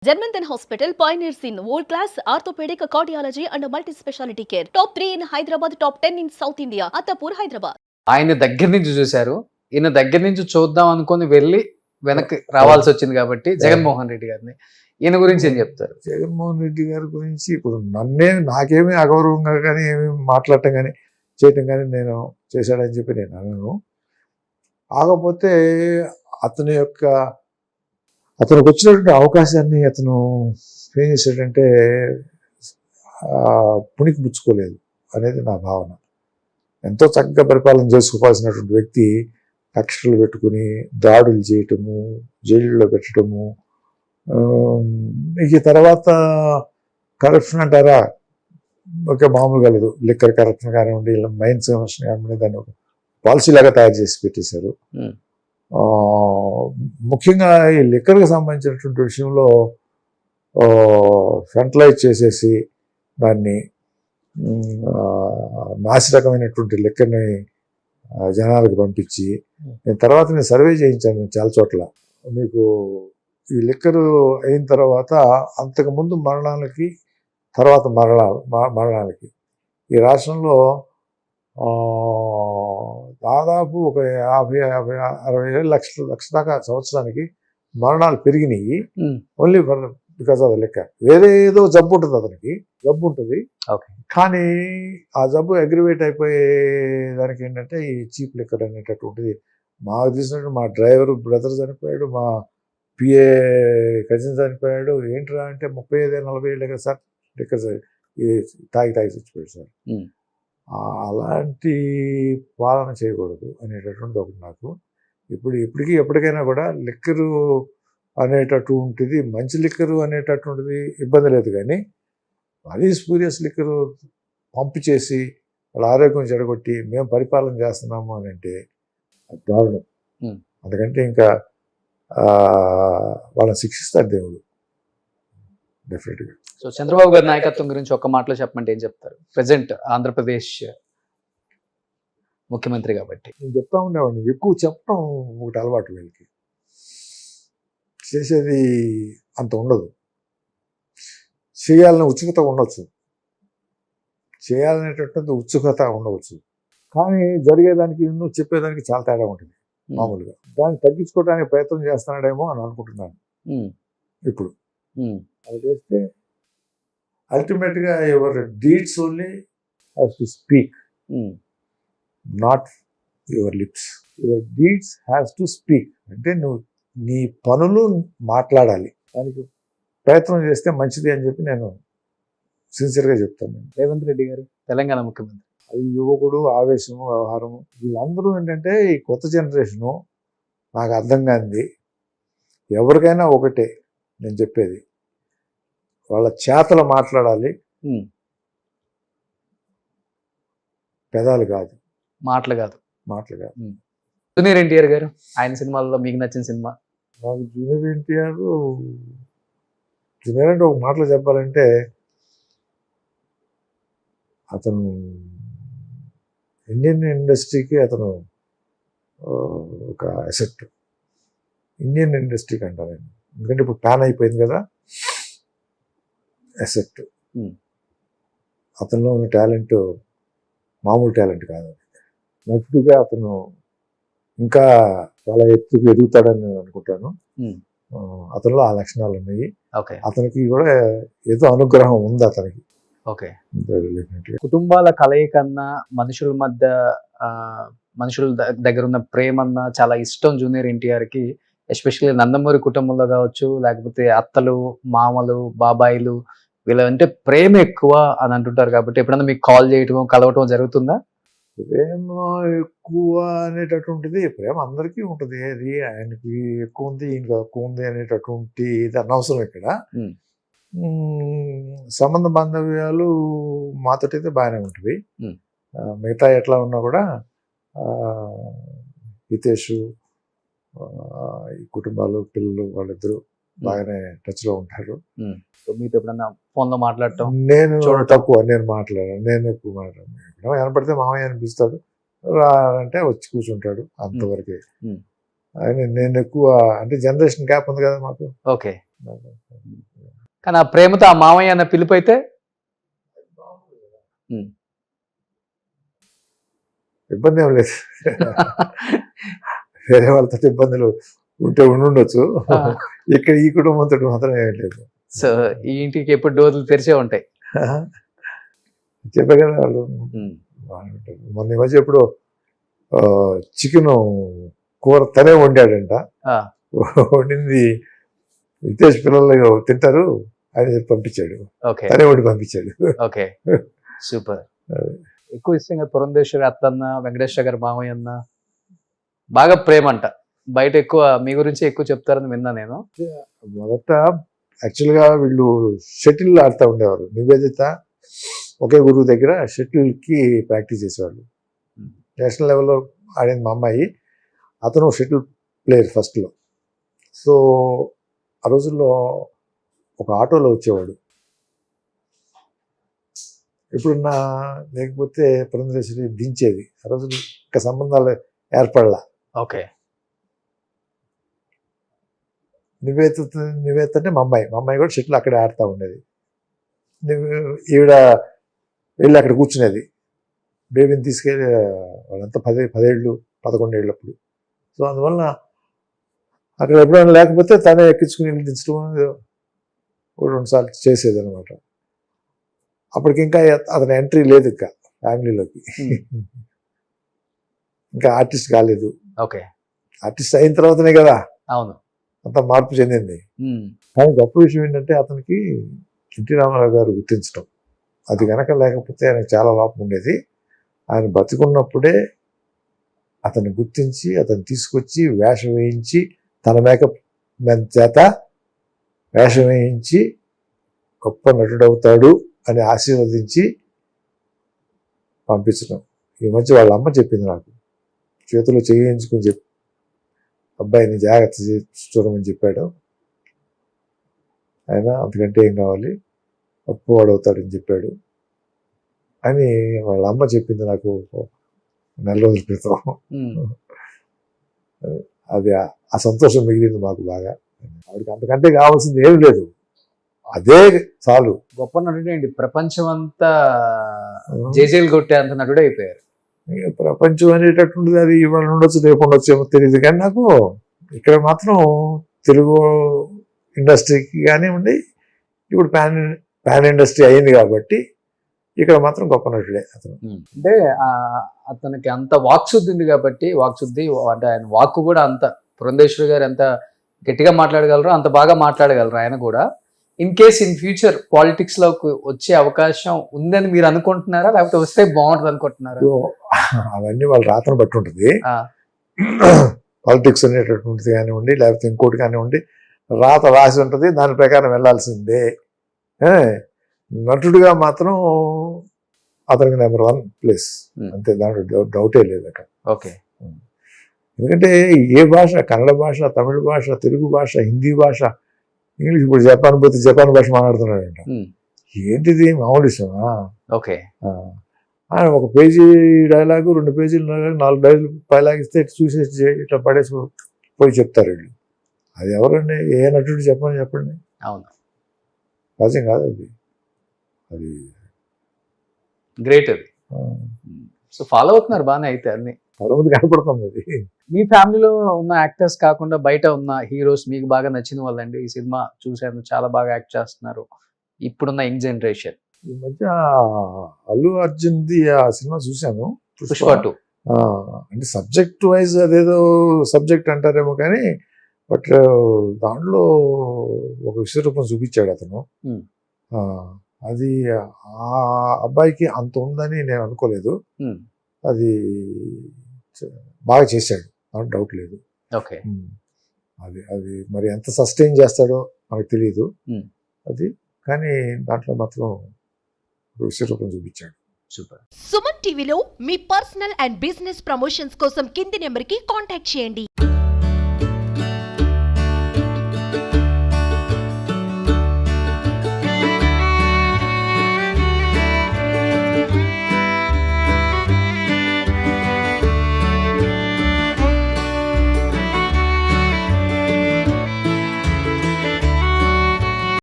Germanton Hospital pioneers in world-class orthopedic cardiology and multi-specialty care. Top 3 in Hyderabad, top 10 in South India. Attapur, Hyderabad. ఆయన దగ్గర నుంచి చూశారు. ఈయన దగ్గర నుంచి చూద్దాం అనుకుని వెళ్ళి వెనక్కి రావాల్సి వచ్చింది కాబట్టి జగన్మోహన్ రెడ్డి గారిని. ఈయన గురించి ఏం చెప్తారు? జగన్మోహన్ రెడ్డి గారి గురించి ఇప్పుడు నాకేమీ అగౌరవంగా కానీ ఏమి మాట్లాడటం కానీ చేయటం కానీ నేను చేశాడని చెప్పి నేను అనను. కాకపోతే అతనికి వచ్చినటువంటి అవకాశాన్ని అతను ఏం చేశాడంటే పుణికి పుచ్చుకోలేదు అనేది నా భావన. ఎంతో చక్కగా పరిపాలన చేసుకోవాల్సినటువంటి వ్యక్తి కక్షలు పెట్టుకుని దాడులు చేయటము, జైలులో పెట్టడము, ఈ తర్వాత కరప్షన్ అంటారా, ఓకే మామూలుగా లేదు, లిక్కర్ కరప్షన్ కానివ్వండి, ఇలా మైన్స్ కరప్షన్ కానివ్వండి, దాన్ని ఒక పాలసీ లాగా తయారు చేసి పెట్టేశారు. ముఖ్యంగా ఈ లిక్కర్కి సంబంధించినటువంటి విషయంలో ఫెంటలైజ్ చేసేసి దాన్ని నాసిరకమైనటువంటి లిక్కర్ని జనాలకు పంపించి నేను సర్వే చేయించాను చాలా చోట్ల. మీకు ఈ లిక్కరు అయిన తర్వాత అంతకుముందు మరణాలకి తర్వాత మరణాలకి ఈ రాష్ట్రంలో దాదాపు ఒక 50-60 లక్ష దాకా సంవత్సరానికి మరణాలు పెరిగినాయి. Only because of the liquor. వేరే ఏదో జబ్బు ఉంటుంది, అతనికి జబ్బు ఉంటుంది, కానీ ఆ జబ్బు అగ్రివేట్ అయిపోయే దానికి ఏంటంటే ఈ చీప్ లిక్కర్ అనేటటువంటిది. మాకు తెలిసినట్టు మా డ్రైవర్ బ్రదర్ చనిపోయాడు, మా పిఏ కజిన్ చనిపోయాడు. ఏంట్రా అంటే 35-40 ఏళ్ళే కదా సార్ లిక్కర్ తాగి చచ్చిపోయాడు సార్. అలాంటి పాలన చేయకూడదు అనేటటువంటిది ఒకటి నాకు. ఎప్పటికైనా కూడా లిక్కరు అనేటటువంటిది, మంచి లిక్కరు అనేటటువంటిది ఇబ్బంది లేదు, కానీ మరీ స్పూరియస్ లిక్కరు పంపు చేసి వాళ్ళ ఆరోగ్యం చెడగొట్టి మేము పరిపాలన చేస్తున్నాము అని అంటే అది దారుణం. అందుకంటే ఇంకా వాళ్ళని శిక్షిస్తారు దేవుడు డెఫినెట్గా. సో చంద్రబాబు గారి నాయకత్వం గురించి ఒక్క మాటలో చెప్పమంటే ఏం చెప్తారు? ప్రెసెంట్ ఆంధ్రప్రదేశ్ ముఖ్యమంత్రి కాబట్టి. నేను చెప్తా ఉండేవాడిని, ఎక్కువ చెప్పడం ఒకటి అలవాటు, వీళ్ళకి చేసేది అంత ఉండదు. చేయాలని ఉత్సుకత ఉండవచ్చు, చేయాలనేటటువంటి ఉత్సుకత ఉండవచ్చు, కానీ జరిగేదానికి నువ్వు చెప్పేదానికి చాలా తేడా ఉంటుంది. మామూలుగా దాన్ని తగ్గించుకోవడానికి ప్రయత్నం చేస్తున్నాడేమో అని అనుకుంటున్నాను. ఇప్పుడు అది చేస్తే అల్టిమేట్గా your deeds only has to speak, not your lips. Your deeds has to speak అంటే నువ్వు నీ పనులు మాట్లాడాలి, దానికి ప్రయత్నం చేస్తే మంచిది అని చెప్పి నేను సిన్సియర్గా చెప్తాను. రేవంత్ రెడ్డి గారు తెలంగాణ ముఖ్యమంత్రి, అది యువకుడు, ఆవేశము, వ్యవహారము, వీళ్ళందరూ ఏంటంటే ఈ కొత్త జనరేషను. నాకు అర్థం కానిది ఎవరికైనా ఒకటే నేను చెప్పేది, వాళ్ళ చేతలు మాట్లాడాలి, పెదాలు కాదు, మాటలు కాదు. జూనియర్ ఎన్టీఆర్ గారు, ఆయన సినిమాల్లో మీకు నచ్చిన సినిమా? నాకు జూనియర్ ఎన్టీఆర్, జూనియర్ అంటే ఒక మాటలో చెప్పాలంటే అతను ఇండియన్ ఇండస్ట్రీకి అతను ఒక అసెట్. ఇండియన్ ఇండస్ట్రీకి అంటాను నేను, ఎందుకంటే ఇప్పుడు ప్యాన్ అయిపోయింది కదా, అసెట్. అతనిలో ఉన్న టాలెంట్ మామూలు టాలెంట్ కాదు. నటుడుగా అతను ఇంకా చాలా ఎత్తుకు ఎదుగుతాడని నేను అనుకుంటాను. అతనిలో ఆ లక్షణాలు ఉన్నాయి. అతనికి కూడా ఏదో అనుగ్రహం ఉంది అతనికి. కుటుంబాల కలయికన్నా మనుషుల మధ్య మనుషుల దగ్గర ఉన్న ప్రేమన్నా చాలా ఇష్టం జూనియర్ ఎన్టీఆర్ కి. ఎస్పెషల్లీ నందమూరి కుటుంబంలో కావచ్చు, లేకపోతే అత్తలు, మామలు, బాబాయిలు, వీళ్ళంటే ప్రేమ ఎక్కువ అని అంటుంటారు. కాబట్టి ఎప్పుడన్నా మీకు కాల్ చేయటం, కలవటం జరుగుతుందా? ప్రేమ ఎక్కువ అనేటటువంటిది ప్రేమ అందరికీ ఉంటుంది. అది ఆయనకి ఎక్కువ ఉంది, ఈయనకి ఎక్కువ ఉంది అనేటటువంటి ఇది అనవసరం. ఇక్కడ సంబంధ బాంధవ్యాలు మాతోటైతే బాగానే ఉంటుంది. మిగతా ఎట్లా ఉన్నా కూడా హితేష్, ఈ కుటుంబాలు, పిల్లలు వాళ్ళిద్దరూ బాగానే టచ్ లో ఉంటారు. మీతో ఎప్పుడన్నా ఫోన్ లో మాట్లాడటం? నేను తక్కువ, నేను ఎక్కువ మాట్లాడను. ఎప్పుడైనా కనపడితే మామయ్య అనిపిస్తాడు, అంటే వచ్చి కూర్చుంటాడు, అంతవరకే. నేను ఎక్కువ అంటే జనరేషన్ గ్యాప్ ఉంది కదా మాకు. ఓకే. కానీ ఆ ప్రేమతో ఆ మామయ్య అన్న పిలుపు అయితే ఇబ్బంది ఏం లేదు. వేరే వాళ్ళతో ఇబ్బందులు ఉంటే ఉండుండొచ్చు. ఇక్కడ ఈ కుటుంబంతో మాత్రం ఏం లేదు. సో ఈ ఇంటికి ఎప్పుడు డోర్లు తెరిచే ఉంటాయి. చెప్పే కదా వాళ్ళు బాగుంటారు. మొన్న ఈ మధ్య ఎప్పుడు చికెన్ కూర తనే వండాడంట. వండింది రితేష్ పిల్లలు తింటారు అని చెప్పి పంపించాడు. ఓకే తనే వండి పంపించాడు. Okay super. ఎక్కువ ఇష్టంగా పురంధేశ్వరి అత్తన్న, వెంకటేశ్వర గారు మామయ్య అన్న బాగా ప్రేమ అంట. బయట ఎక్కువ మీ గురించి ఎక్కువ చెప్తారని విన్నా నేను. మొదట యాక్చువల్గా వీళ్ళు షటిల్ ఆడుతూ ఉండేవారు. నివేదిత ఒకే గురువు దగ్గర షటిల్కి ప్రాక్టీస్ చేసేవాళ్ళు. నేషనల్ లెవెల్లో ఆడింది మా అమ్మాయి. అతను షటిల్ ప్లేయర్ ఫస్ట్లో. సో ఆ రోజుల్లో ఒక ఆటోలో వచ్చేవాడు. ఎప్పుడున్నా లేకపోతే పురంధరేశ్వరి దించేది. ఆ రోజులు ఇంకా సంబంధాలు ఏర్పడలా. ఓకే నివేదిత అంటే మా అమ్మాయి కూడా షటిల్ అక్కడే ఆడుతూ ఉండేది. ఈవిడ వెళ్ళి అక్కడ కూర్చునేది. బేబీని తీసుకెళ్ళి వాళ్ళంతా 10 11 ఏళ్ళప్పుడు. సో అందువల్ల అక్కడ ఎప్పుడైనా లేకపోతే తనే ఎక్కించుకుని వెళ్ళి దించడం 2 సార్లు చేసేది అనమాట. అప్పటికి ఇంకా అతని ఎంట్రీ లేదు ఇంకా ఫ్యామిలీలోకి. ఇంకా ఆర్టిస్ట్ కాలేదు. ఓకే ఆర్టిస్ట్ అయిన తర్వాతనే కదా అవును అంత మార్పు చెందింది. కానీ గొప్ప విషయం ఏంటంటే అతనికి ఎన్టీ రామారావు గారు గుర్తించడం. అది కనుక లేకపోతే ఆయనకు చాలా లోపం ఉండేది. ఆయన బతికున్నప్పుడే అతన్ని గుర్తించి అతను తీసుకొచ్చి వేషం వేయించి తన మేకప్ మెన్ చేత వేషం వేయించి గొప్ప నటుడవుతాడు అని ఆశీర్వదించి పంపించడం. ఈ మధ్య వాళ్ళ అమ్మ చెప్పింది నాకు, చేతిలో చేయించుకుని చెప్పి అబ్బాయిని జాగ్రత్త చూడమని చెప్పాడు. ఆయన అంతకంటే ఏం కావాలి, అప్పువాడు అవుతాడని చెప్పాడు అని వాళ్ళ అమ్మ చెప్పింది నాకు 4 రోజుల క్రితం. అది ఆ సంతోషం మిగిలింది మాకు బాగా. ఆవిడకి అంతకంటే కావాల్సింది ఏమి లేదు, అదే చాలు. గొప్ప నటుడే అండి. ప్రపంచం అంతా జేజేలు కొట్టే అంత నటుడే అయిపోయారు. ప్రపంచం అనేటటువంటిది అది ఇవాళ ఉండొచ్చు రేపు ఉండొచ్చు ఏమో తెలియదు. కానీ నాకు ఇక్కడ మాత్రం తెలుగు ఇండస్ట్రీకి కానివ్వండి, ఇప్పుడు ప్యాన్ ఇండస్ట్రీ అయింది కాబట్టి ఇక్కడ మాత్రం గొప్ప నటుడే అతను. అంటే అతనికి అంత వాక్శుద్ధి ఉంది కాబట్టి, వాక్శుద్ధి అంటే ఆయన వాక్కు కూడా అంత, పురంధేశ్వరి గారు ఎంత గట్టిగా మాట్లాడగలరో అంత బాగా మాట్లాడగలరు ఆయన కూడా. In case in future politics లోకి వచ్చే అవకాశం ఉందని మీరు అనుకుంటున్నారా, లేకపోతే వస్తే బాగుంటుంది అనుకుంటున్నారా? అవన్నీ వాళ్ళ రాతను బట్టి ఉంటుంది. పాలిటిక్స్ అనేటటువంటిది కానివ్వండి, లేకపోతే ఇంకోటి కానివ్వండి, రాత రాసి ఉంటుంది, దాని ప్రకారం వెళ్ళాల్సిందే. నటుడిగా మాత్రం అతనికి నెంబర్ 1 ప్లేస్, అంతే, దాంట్లో డౌటే లేదు అక్కడ. ఓకే. ఎందుకంటే ఏ భాష, కన్నడ భాష, తమిళ భాష, తెలుగు భాష, హిందీ భాష, ఇంగ్లీష్, ఇప్పుడు జపాన్ పోతే జపాన్ భాష మాట్లాడుతున్నాడంట. ఏంటిది మామూలు విషయమా? ఓకే. ఆయన 1 పేజీ డైలాగు, 2 పేజీలు డైలాగు, 4 డైలాగు డైలాగ్ ఇస్తే చూసేసి ఇట్లా పడేసి పోయి చెప్తారు వీళ్ళు. అది ఎవరండి? ఏ నటుడు చెప్పండి. అవును, సహజం కాదు అది. అది గ్రేట్ అది. సో ఫాలో అవుతున్నారు బాగానే అయితే అన్ని. పరమతి కనపడుతుంది అది. మీ ఫ్యామిలీలో ఉన్న యాక్టర్స్ కాకుండా బయట ఉన్న హీరోస్ మీకు బాగా నచ్చిన వాళ్ళండి? ఈ సినిమా చూశాను, చాలా బాగా యాక్ట్ చేస్తున్నారు ఇప్పుడున్న యంగ్ జనరేషన్. ఈ మధ్య అల్లు అర్జున్ది ఆ సినిమా చూశాను, పుష్ప 2. అంటే సబ్జెక్ట్ వైజ్ అదేదో సబ్జెక్ట్ అంటారేమో కానీ, బట్ దాంట్లో ఒక విశ్వరూపం చూపించాడు అతను. అది ఆ అబ్బాయికి అంత ఉందని నేను అనుకోలేదు. అది బాగా చేశాడు, దాంట్లో డౌట్ లేదు. ఓకే. అది మరి ఎంత సస్టైన్ చేస్తాడో మనకు తెలియదు అది, కానీ దాంట్లో మాత్రం విశ్వరూపం చూపించాడు. సూపర్. సుమన్ టీవీలో మీ పర్సనల్ అండ్ బిజినెస్ ప్రమోషన్స్ కోసం కింది నెంబర్కి కాంటాక్ట్ చేయండి.